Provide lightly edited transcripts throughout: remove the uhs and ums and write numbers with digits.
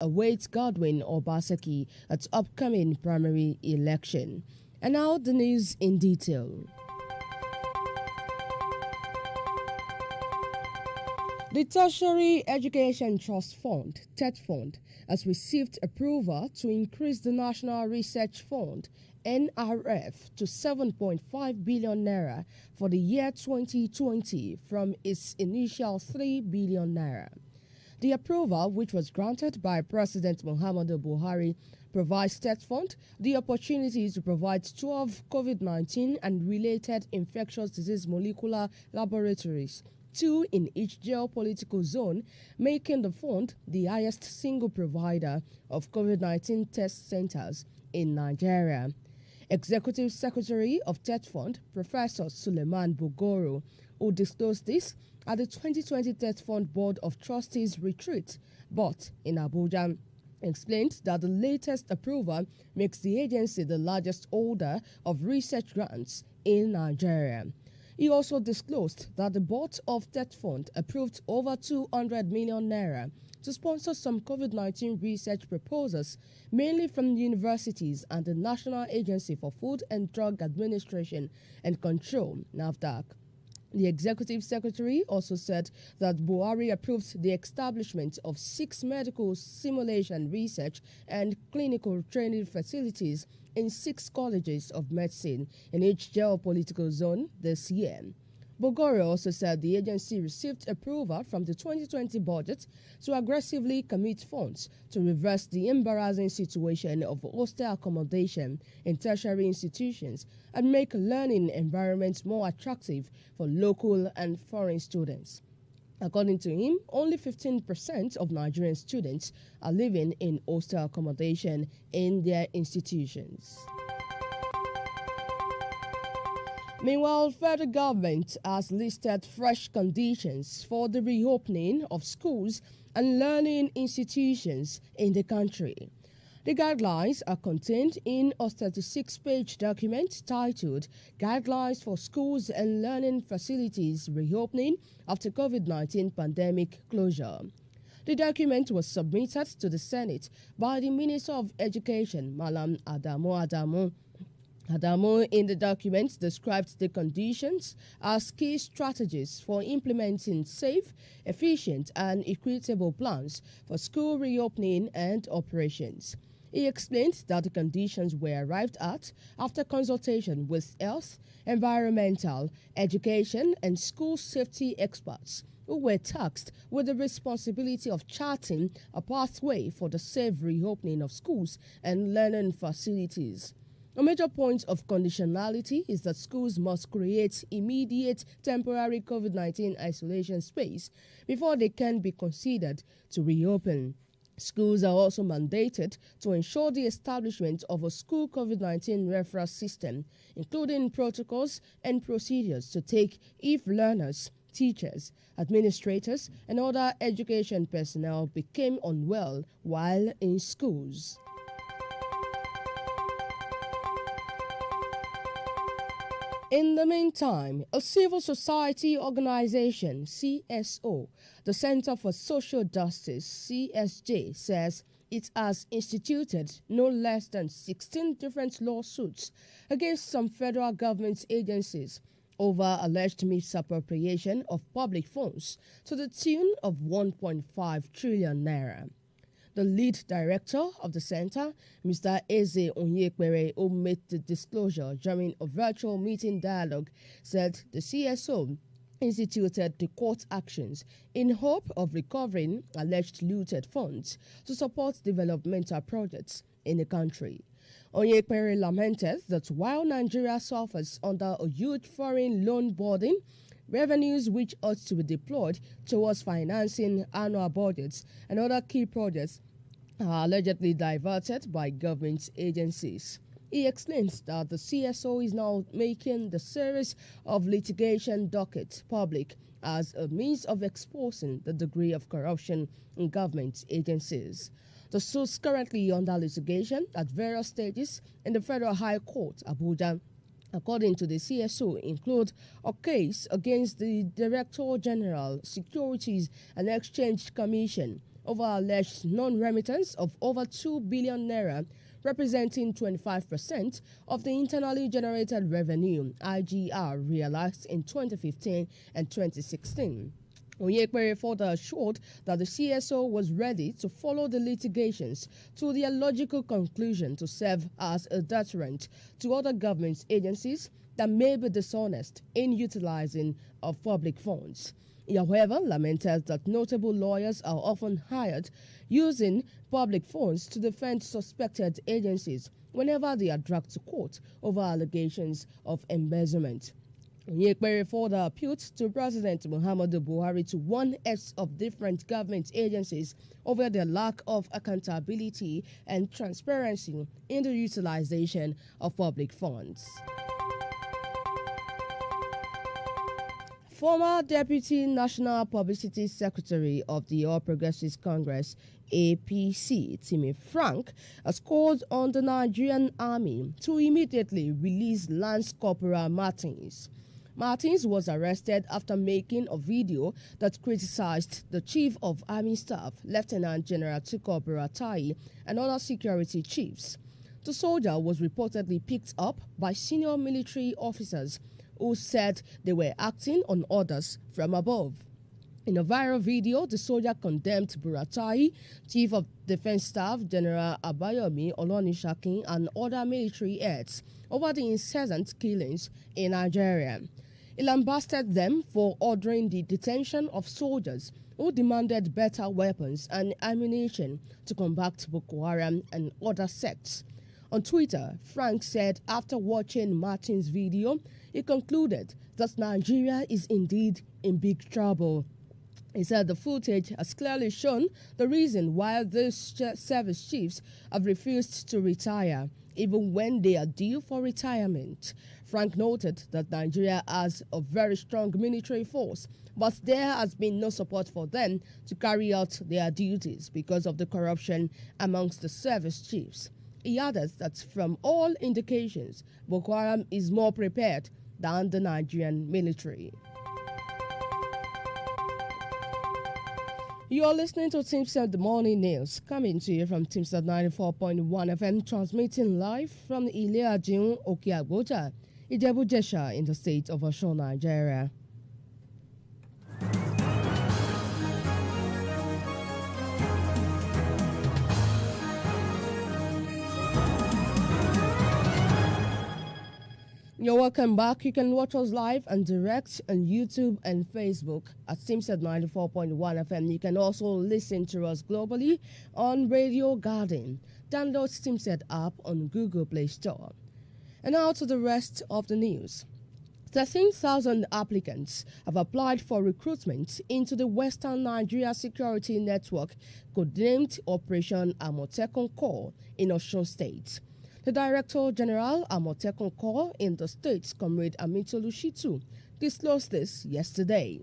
awaits Godwin Obaseki at upcoming primary election. And now the news in detail. The Tertiary Education Trust Fund, TET Fund, has received approval to increase the National Research Fund, NRF, to 7.5 billion naira for the year 2020 from its initial 3 billion naira. The approval, which was granted by President Muhammadu Buhari, provides TET Fund the opportunity to provide 12 COVID-19 and related infectious disease molecular laboratories, 2 in each geopolitical zone, making the fund the highest single provider of COVID-19 test centers in Nigeria. Executive Secretary of TET Fund, Professor Suleiman Bogoro, who disclosed this at the 2020 TET Fund Board of Trustees retreat, but in Abuja, explained that the latest approval makes the agency the largest holder of research grants in Nigeria. He also disclosed that the board of TET Fund approved over 200 million naira to sponsor some COVID-19 research proposals, mainly from universities and the National Agency for Food and Drug Administration and Control, NAFDAC. The executive secretary also said that Buhari approved the establishment of 6 medical simulation research and clinical training facilities in 6 colleges of medicine in each geopolitical zone this year. Bogoro also said the agency received approval from the 2020 budget to aggressively commit funds to reverse the embarrassing situation of hostel accommodation in tertiary institutions and make learning environments more attractive for local and foreign students. According to him, only 15% of Nigerian students are living in hostel accommodation in their institutions. Meanwhile, federal government has listed fresh conditions for the reopening of schools and learning institutions in the country. The guidelines are contained in a 36-page document titled Guidelines for Schools and Learning Facilities Reopening After COVID-19 Pandemic Closure. The document was submitted to the Senate by the Minister of Education, Malam Adamu. Adamu in the document described the conditions as key strategies for implementing safe, efficient and equitable plans for school reopening and operations. He explained that the conditions were arrived at after consultation with health, environmental, education and school safety experts who were tasked with the responsibility of charting a pathway for the safe reopening of schools and learning facilities. A major point of conditionality is that schools must create immediate temporary COVID-19 isolation space before they can be considered to reopen. Schools are also mandated to ensure the establishment of a school COVID-19 referral system, including protocols and procedures to take if learners, teachers, administrators, and other education personnel became unwell while in schools. In the meantime, a civil society organization, CSO, the Center for Social Justice, CSJ, says it has instituted no less than 16 different lawsuits against some federal government agencies over alleged misappropriation of public funds to the tune of 1.5 trillion naira. The lead director of the center, Mr. Eze Onyekpere, who made the disclosure during a virtual meeting dialogue, said the CSO instituted the court actions in hope of recovering alleged looted funds to support developmental projects in the country. Onyekpere lamented that while Nigeria suffers under a huge foreign loan burden, revenues which ought to be deployed towards financing annual budgets and other key projects are allegedly diverted by government agencies. He explains that the CSO is now making the series of litigation docket public as a means of exposing the degree of corruption in government agencies. The suits currently under litigation at various stages in the Federal High Court, Abuja, according to the CSO, include a case against the Director General, Securities and Exchange Commission, over alleged non-remittance of over 2 billion naira, representing 25% of the internally generated revenue (IGR) realized in 2015 and 2016. Onyekpere further assured that the CSO was ready to follow the litigations to their logical conclusion to serve as a deterrent to other government agencies that may be dishonest in utilizing of public funds. He, however, lamented that notable lawyers are often hired using public funds to defend suspected agencies whenever they are dragged to court over allegations of embezzlement. Onyekpere further appealed to President Muhammadu Buhari to warn heads of different government agencies over their lack of accountability and transparency in the utilization of public funds. Former Deputy National Publicity Secretary of the All Progressives Congress, APC, Timmy Frank, has called on the Nigerian Army to immediately release Lance Corporal Martins. Martins was arrested after making a video that criticized the Chief of Army Staff, Lieutenant General Tukur Buratai, and other security chiefs. The soldier was reportedly picked up by senior military officers who said they were acting on orders from above. In a viral video, the soldier condemned Buratai, Chief of Defense Staff General Abayomi Olonishakin, and other military heads over the incessant killings in Nigeria. He lambasted them for ordering the detention of soldiers who demanded better weapons and ammunition to combat Boko Haram and other sects. On Twitter, Frank said after watching Martin's video, he concluded that Nigeria is indeed in big trouble. He said the footage has clearly shown the reason why these service chiefs have refused to retire, even when they are due for retirement. Frank noted that Nigeria has a very strong military force, but there has been no support for them to carry out their duties because of the corruption amongst the service chiefs. He added that from all indications, Boko Haram is more prepared than the Nigerian military. You are listening to Teamster The Morning News, coming to you from Teamster 94.1 FM, transmitting live from Ile-Ajin, Oke-Agboja, Ijebu-Jesha in the state of Osun, Nigeria. You're welcome back. You can watch us live and direct on YouTube and Facebook at Teamster 94.1 FM. You can also listen to us globally on Radio Garden. Download Teamster app on Google Play Store. And now to the rest of the news. 13,000 applicants have applied for recruitment into the Western Nigeria Security Network, codenamed Operation Amotekun Corps in Osun State. The Director General Amotekun Corps in the state, Comrade Amitolu Shitu, disclosed this yesterday.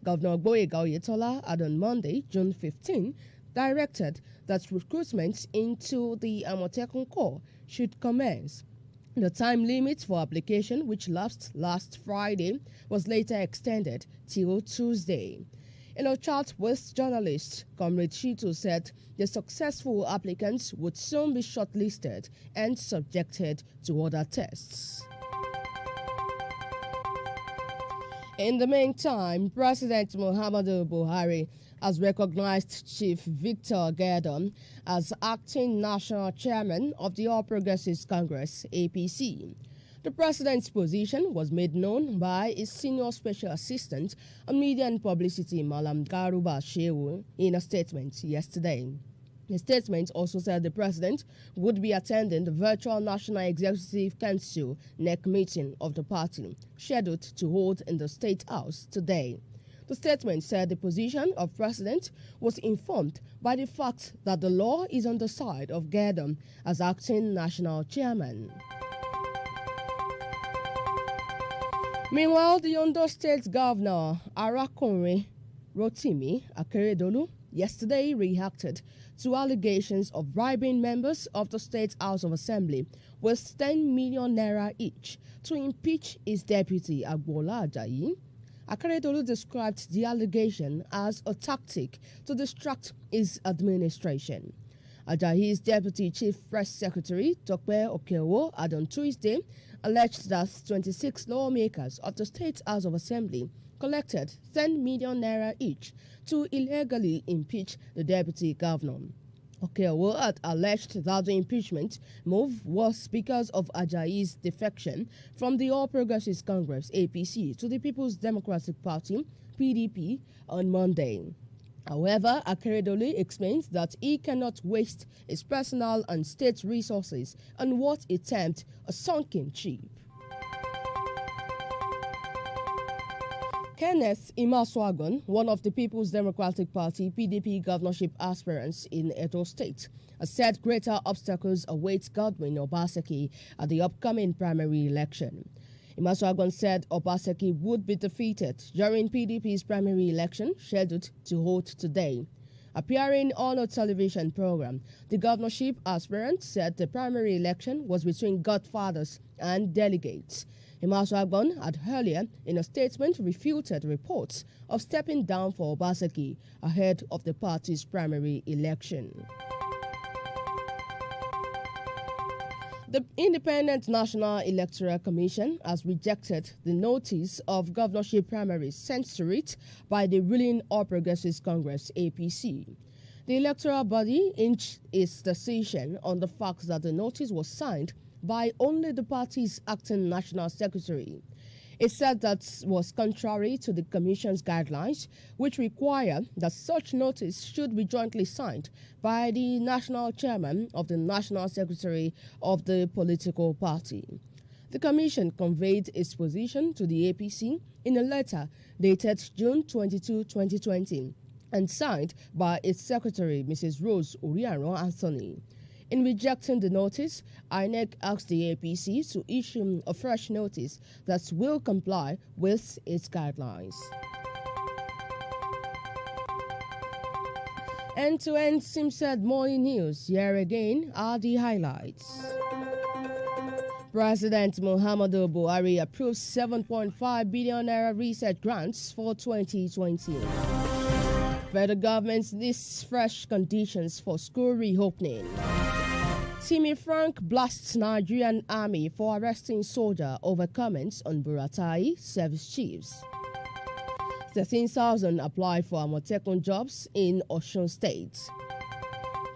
Governor Gboyega Oyetola had on Monday, June 15, directed that recruitment into the Amotekun Corps should commence. The time limit for application, which lapsed last Friday, was later extended till Tuesday. In a chat with journalists, Comrade Shitu said the successful applicants would soon be shortlisted and subjected to other tests. In the meantime, President Muhammadu Buhari has recognized Chief Victor Gedon as acting national chairman of the All Progressives Congress, APC. The president's position was made known by his senior special assistant on media and publicity, Malam Garuba Shehu, in a statement yesterday. The statement also said the president would be attending the virtual National Executive Council NEC meeting of the party, scheduled to hold in the State House today. The statement said the position of president was informed by the fact that the law is on the side of Gedon as acting national chairman. Meanwhile, the Ondo State Governor, Arakunrin Rotimi Akeredolu, yesterday reacted to allegations of bribing members of the State House of Assembly with 10 million naira each to impeach his deputy, Agbola Ajayi. Akeredolu described the allegation as a tactic to distract his administration. Ajayi's deputy chief press secretary, Tope Okeowo, had on Tuesday alleged that 26 lawmakers of the State House of Assembly collected 10 million naira each to illegally impeach the deputy governor. Okeowo had alleged that the impeachment move was because of Ajayi's defection from the All Progressives Congress (APC) to the People's Democratic Party (PDP) on Monday. However, Akeredolu explains that he cannot waste his personal and state resources on what he termed a sunken ship. Kenneth Imaswagon, one of the People's Democratic Party (PDP) governorship aspirants in Edo State, has said greater obstacles await Godwin Obaseki at the upcoming primary election. Imaswagon said Obaseki would be defeated during PDP's primary election scheduled to hold today. Appearing on a television program, the governorship aspirant said the primary election was between godfathers and delegates. Imaswagon had earlier, in a statement, refuted reports of stepping down for Obaseki ahead of the party's primary election. The Independent National Electoral Commission has rejected the notice of governorship primaries sent to it by the ruling All Progressives Congress (APC). The electoral body hinged its decision on the fact that the notice was signed by only the party's acting national secretary. It said that was contrary to the Commission's guidelines, which require that such notice should be jointly signed by the national chairman of the national secretary of the political party. The Commission conveyed its position to the APC in a letter dated June 22, 2020, and signed by its secretary, Mrs. Rose Oriaro Anthony. In rejecting the notice, INEC asked the APC to issue a fresh notice that will comply with its guidelines. End-to-end Simsad Morning News. Here again are the highlights. President Muhammadu Buhari approves 7.5 billion naira research grants for 2020. Federal government lists fresh conditions for school reopening. Timi Frank blasts Nigerian army for arresting soldier over comments on Buratai service chiefs. 13,000 apply for Amotekun jobs in Osun State.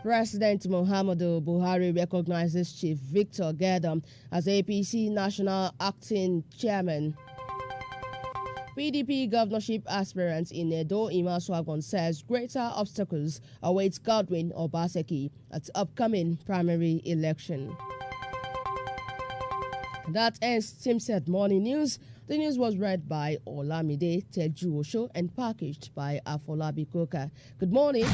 President Muhammadu Buhari recognizes Chief Victor Gedam as APC National Acting Chairman. PDP governorship aspirant in Edo, Imaswagon, says greater obstacles await Godwin Obaseki at upcoming primary election. That ends Simset Morning News. The news was read by Olamide Teju and packaged by Afolabi Koka. Good morning.